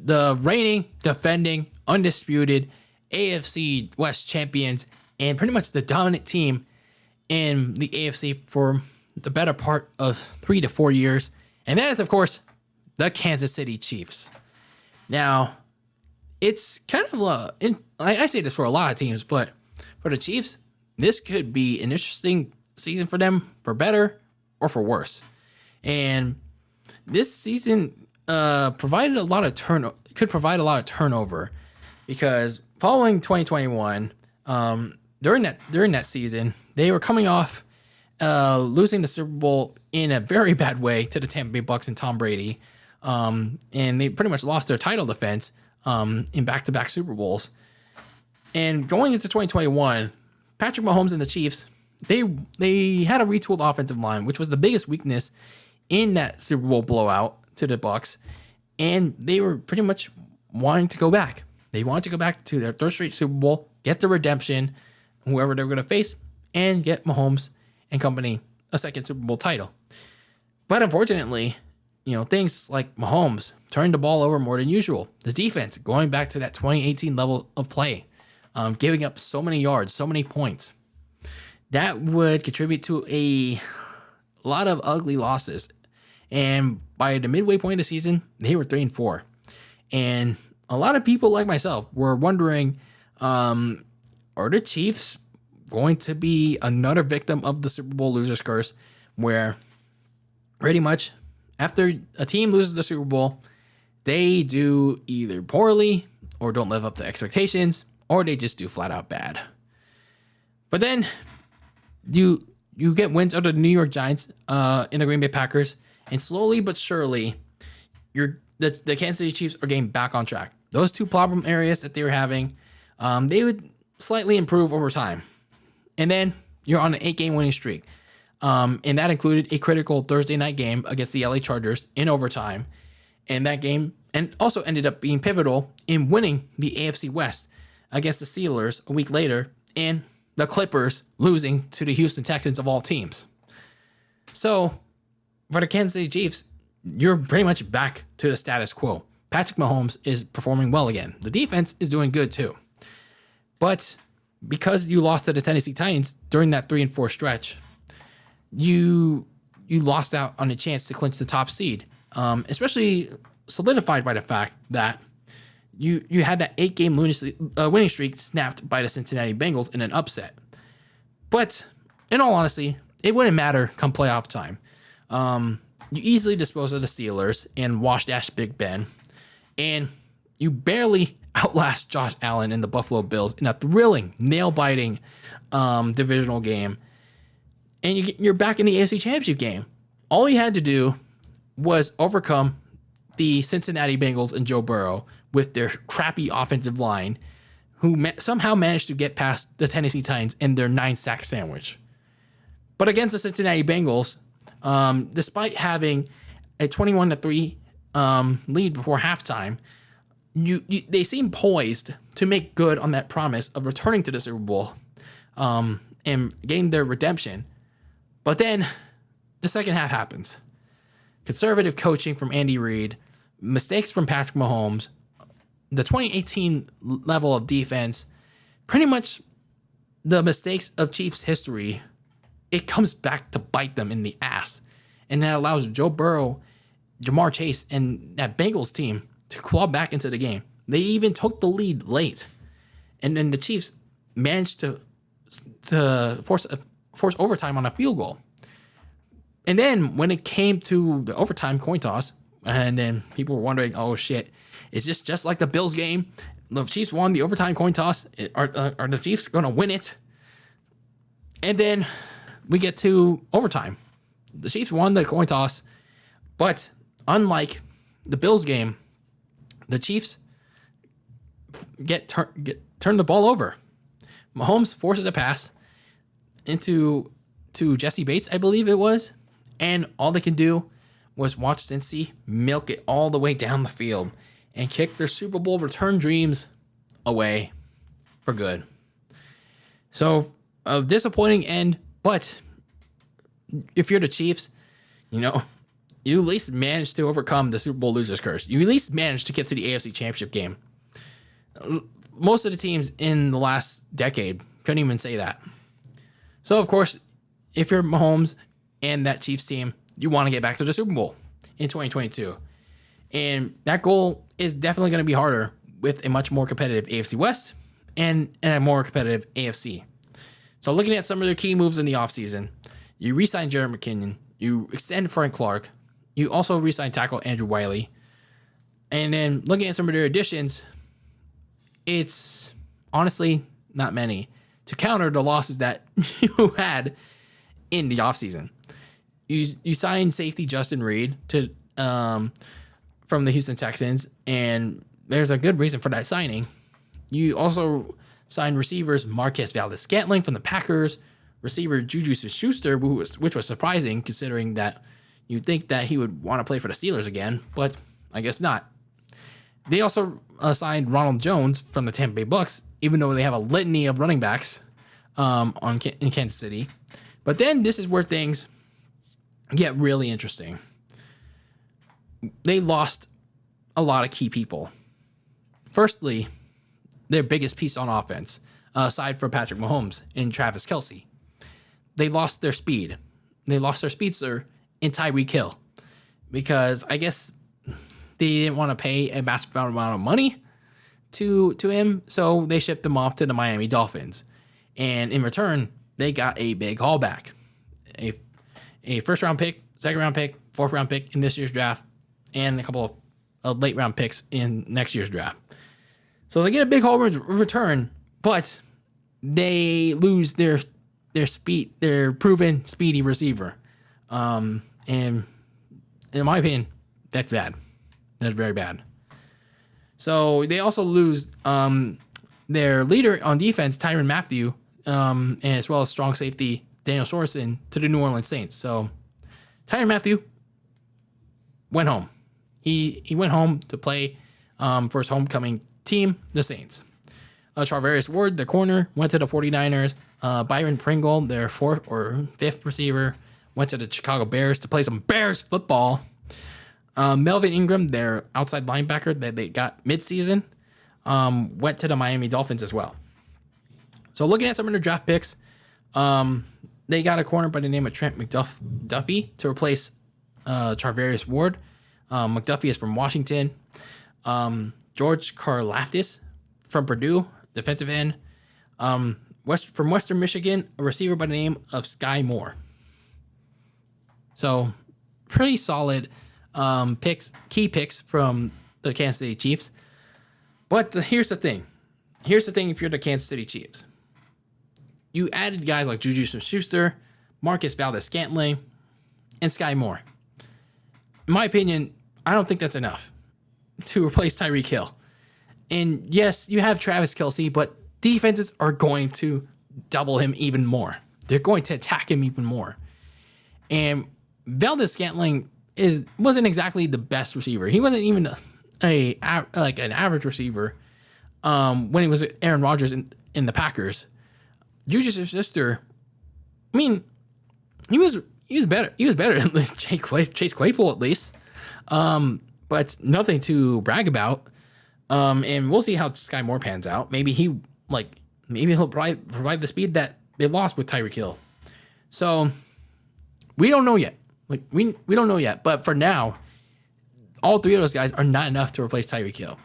the reigning, defending, undisputed AFC West champions and pretty much the dominant team in the AFC for the better part of 3 to 4 years. And that is, of course, the Kansas City Chiefs. Now, it's kind of I say this for a lot of teams, but for the Chiefs, this could be an interesting season for them, for better or for worse. And this season could provide a lot of turnover, because following 2021, during that season, they were coming off losing the Super Bowl in a very bad way to the Tampa Bay Bucs and Tom Brady, and they pretty much lost their title defense in back-to-back Super Bowls. And going into 2021, Patrick Mahomes and the Chiefs, they had a retooled offensive line, which was the biggest weakness in that Super Bowl blowout to the Bucs, and they were pretty much wanting to go back. They wanted to go back to their third straight Super Bowl, get the redemption, whoever they're going to face, and get Mahomes and company a second Super Bowl title. But unfortunately, things like Mahomes turning the ball over more than usual, the defense going back to that 2018 level of play, giving up so many yards, so many points, that would contribute to a lot of ugly losses. And by the midway point of the season, they were 3-4. And a lot of people like myself were wondering, are the Chiefs going to be another victim of the Super Bowl losers curse, where pretty much after a team loses the Super Bowl, they do either poorly or don't live up to expectations, or they just do flat out bad. But then you get wins out of the New York Giants in the Green Bay Packers, and slowly but surely, the Kansas City Chiefs are getting back on track. Those two problem areas that they were having, they would slightly improve over time. And then you're on an 8-game winning streak. And that included a critical Thursday night game against the LA Chargers in overtime. And that game also ended up being pivotal in winning the AFC West against the Steelers a week later, and the Clippers losing to the Houston Texans of all teams. So for the Kansas City Chiefs, you're pretty much back to the status quo. Patrick Mahomes is performing well again. The defense is doing good too. But because you lost to the Tennessee Titans during that 3-4 stretch, you lost out on a chance to clinch the top seed, especially solidified by the fact that you had that 8-game winning streak snapped by the Cincinnati Bengals in an upset. But in all honesty, it wouldn't matter come playoff time. You easily disposed of the Steelers and wash-dash Big Ben, and you barely outlast Josh Allen and the Buffalo Bills in a thrilling, nail-biting divisional game. And you're back in the AFC Championship game. All you had to do was overcome the Cincinnati Bengals and Joe Burrow with their crappy offensive line, who somehow managed to get past the Tennessee Titans and their 9-sack sandwich. But against the Cincinnati Bengals, despite having a 21-3 lead before halftime, they seem poised to make good on that promise of returning to the Super Bowl and getting their redemption. But then the second half happens. Conservative coaching from Andy Reid, mistakes from Patrick Mahomes, the 2018 level of defense, pretty much the mistakes of Chiefs history, it comes back to bite them in the ass. And that allows Joe Burrow, Jamar Chase, and that Bengals team to claw back into the game. They even took the lead late. And then the Chiefs managed to force overtime on a field goal. And then when it came to the overtime coin toss, and then people were wondering, oh shit, is this just like the Bills game? The Chiefs won the overtime coin toss. Are the Chiefs going to win it? And then we get to overtime. The Chiefs won the coin toss, but unlike the Bills game, the Chiefs turn the ball over. Mahomes forces a pass to Jesse Bates, I believe it was, and all they can do was watch Cincy milk it all the way down the field and kick their Super Bowl return dreams away for good. So a disappointing end, but if you're the Chiefs, you at least managed to overcome the Super Bowl losers curse. You at least managed to get to the AFC Championship game. Most of the teams in the last decade couldn't even say that. So, of course, if you're Mahomes and that Chiefs team, you want to get back to the Super Bowl in 2022. And that goal is definitely going to be harder with a much more competitive AFC West and a more competitive AFC. So looking at some of their key moves in the offseason, you re-sign Jerick McKinnon, you extend Frank Clark, you also re-sign tackle Andrew Wiley. And then looking at some of their additions, it's honestly not many to counter the losses that you had in the offseason. You signed safety Justin Reed to from the Houston Texans, and there's a good reason for that signing. You also signed receivers Marquez Valdes-Scantling from the Packers, receiver Juju Smith-Schuster, which was surprising considering that you'd think that he would want to play for the Steelers again, but I guess not. They also signed Ronald Jones from the Tampa Bay Bucs, even though they have a litany of running backs in Kansas City. But then this is where things get really interesting. They lost a lot of key people. Firstly, their biggest piece on offense, aside from Patrick Mahomes and Travis Kelce. They lost their speed. They lost their speedster in Tyreek Hill because I guess they didn't want to pay a massive amount of money to him, so they shipped him off to the Miami Dolphins. And in return, they got a big haul back. A first-round pick, second-round pick, fourth-round pick in this year's draft, and a couple of late-round picks in next year's draft. So they get a big haul return, but they lose their speed, their proven speedy receiver. And in my opinion, that's bad. That's very bad. So they also lose their leader on defense, Tyrann Mathieu, and as well as strong safety Daniel Sorensen to the New Orleans Saints. So Tyrann Mathieu went home. He went home to play for his homecoming team, the Saints. Charvarius Ward, the corner, went to the 49ers. Byron Pringle, their fourth or fifth receiver, went to the Chicago Bears to play some Bears football. Melvin Ingram, their outside linebacker that they got midseason, went to the Miami Dolphins as well. So looking at some of their draft picks, they got a corner by the name of Trent McDuffie to replace Charvarius Ward. McDuffie is from Washington. George Karlaftis from Purdue, defensive end. From Western Michigan, a receiver by the name of Sky Moore. So pretty solid key picks from the Kansas City Chiefs. But here's the thing. Here's the thing if you're the Kansas City Chiefs. You added guys like Juju Smith-Schuster, Marquez Valdes-Scantling, and Sky Moore. In my opinion, I don't think that's enough to replace Tyreek Hill. And yes, you have Travis Kelce, but defenses are going to double him even more. They're going to attack him even more. And Valdes-Scantling wasn't exactly the best receiver. He wasn't even an average receiver when he was Aaron Rodgers in the Packers. Juju Smith-Schuster, I mean, he was better. He was better than Chase Claypool at least, but nothing to brag about. And we'll see how Sky Moore pans out. Maybe he'll provide the speed that they lost with Tyreek Hill. So we don't know yet. We don't know yet. But for now, all three of those guys are not enough to replace Tyreek Hill.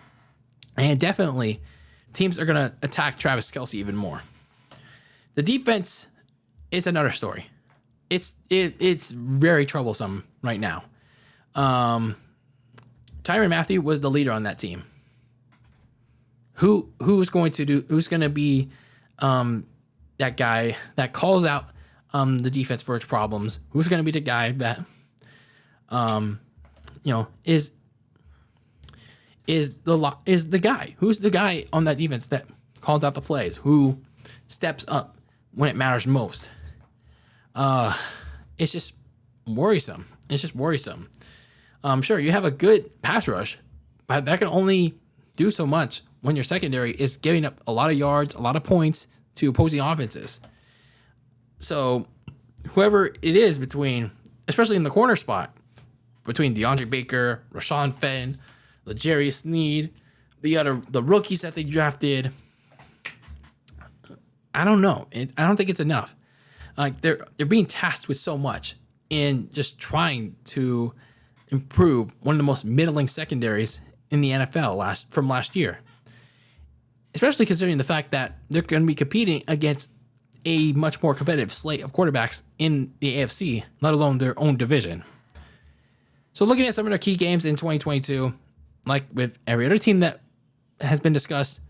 And definitely, teams are going to attack Travis Kelce even more. The defense is another story. It's very troublesome right now. Tyrann Mathieu was the leader on that team. Who's going to be that guy that calls out the defense for its problems? Who's going to be the guy that is the guy? Who's the guy on that defense that calls out the plays? Who steps up when it matters most? It's just worrisome. Sure, you have a good pass rush, but that can only do so much when your secondary is giving up a lot of yards, a lot of points to opposing offenses. So whoever it is between, especially in the corner spot, between DeAndre Baker, Rashawn Fenton, L'Jarius Sneed, the rookies that they drafted. I don't know. I don't think it's enough. Like they're being tasked with so much and just trying to improve one of the most middling secondaries in the NFL from last year. Especially considering the fact that they're going to be competing against a much more competitive slate of quarterbacks in the AFC, let alone their own division. So looking at some of their key games in 2022, like with every other team that has been discussed,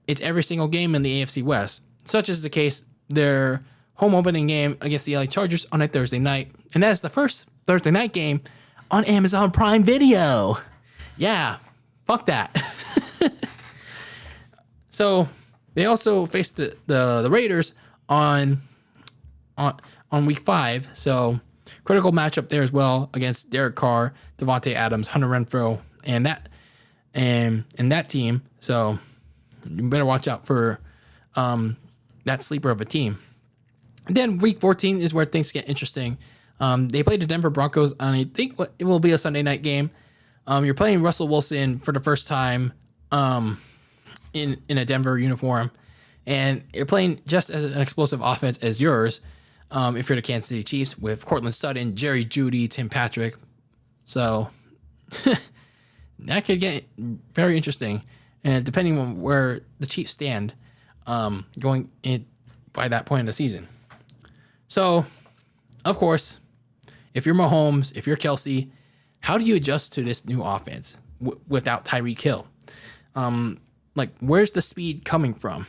it's every single game in the AFC West. Such is the case their home opening game against the LA Chargers on a Thursday night. And that is the first Thursday night game on Amazon Prime Video. Yeah, fuck that. So they also faced the Raiders on week 5. So critical matchup there as well against Derek Carr, Devontae Adams, Hunter Renfrow, and that team. So you better watch out for that sleeper of a team. And then week 14 is where things get interesting. They played the Denver Broncos on, I think it will be a Sunday night game. You're playing Russell Wilson for the first time in a Denver uniform, and you're playing just as an explosive offense as yours if you're the Kansas City Chiefs with Cortland Sutton, Jerry Jeudy, Tim Patrick. So that could get very interesting, and depending on where the Chiefs stand going in by that point in the season. So, of course, if you're Mahomes, if you're Kelsey, how do you adjust to this new offense without Tyreek Hill? Like, where's the speed coming from?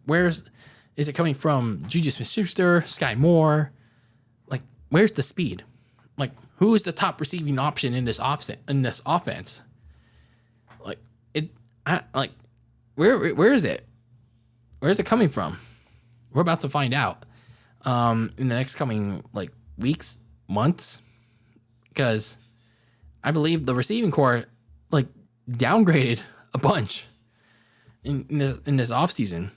Is it coming from Juju Smith-Schuster, Sky Moore? Like, where's the speed? Like, who's the top receiving option in this offense? Where is it? Where is it coming from? We're about to find out in the next coming weeks, months, because I believe the receiving core downgraded a bunch in this offseason.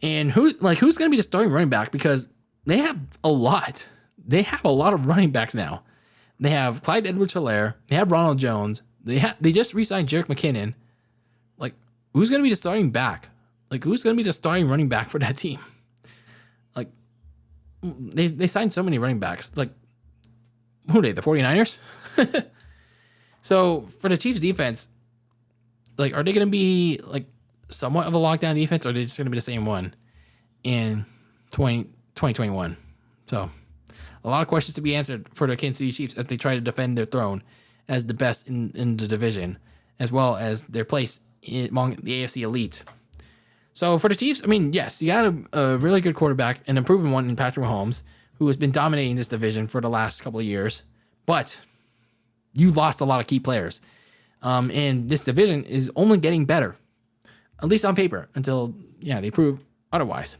And who's going to be the starting running back, because they have a lot. They have a lot of running backs now. They have Clyde Edwards-Helaire. They have Ronald Jones. They just re-signed Jerick McKinnon. Who's going to be the starting back? Who's going to be the starting running back for that team? They signed so many running backs. Who are they? The 49ers? So for the Chiefs defense, are they going to be somewhat of a lockdown defense, or are they just going to be the same one in 2021? So a lot of questions to be answered for the Kansas City Chiefs as they try to defend their throne as the best in the division, as well as their place among the AFC elite. So for the Chiefs, yes, you got a really good quarterback, an improving one in Patrick Mahomes, who has been dominating this division for the last couple of years, but you lost a lot of key players. And this division is only getting better, at least on paper, until they prove otherwise.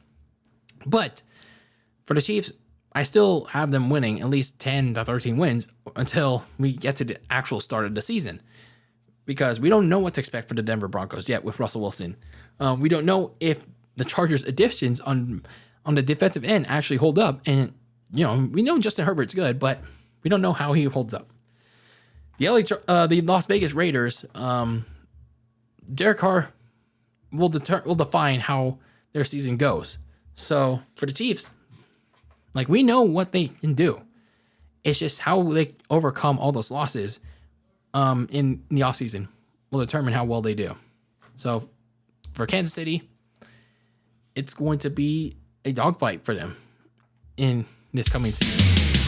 But for the Chiefs, I still have them winning at least 10 to 13 wins until we get to the actual start of the season, because we don't know what to expect for the Denver Broncos yet with Russell Wilson. We don't know if the Chargers' additions on the defensive end actually hold up. And, we know Justin Herbert's good, but we don't know how he holds up. The Las Vegas Raiders, Derek Carr will define how their season goes. So for the Chiefs, we know what they can do. It's just how they overcome all those losses in the offseason will determine how well they do. So for Kansas City, it's going to be a dogfight for them in this coming season.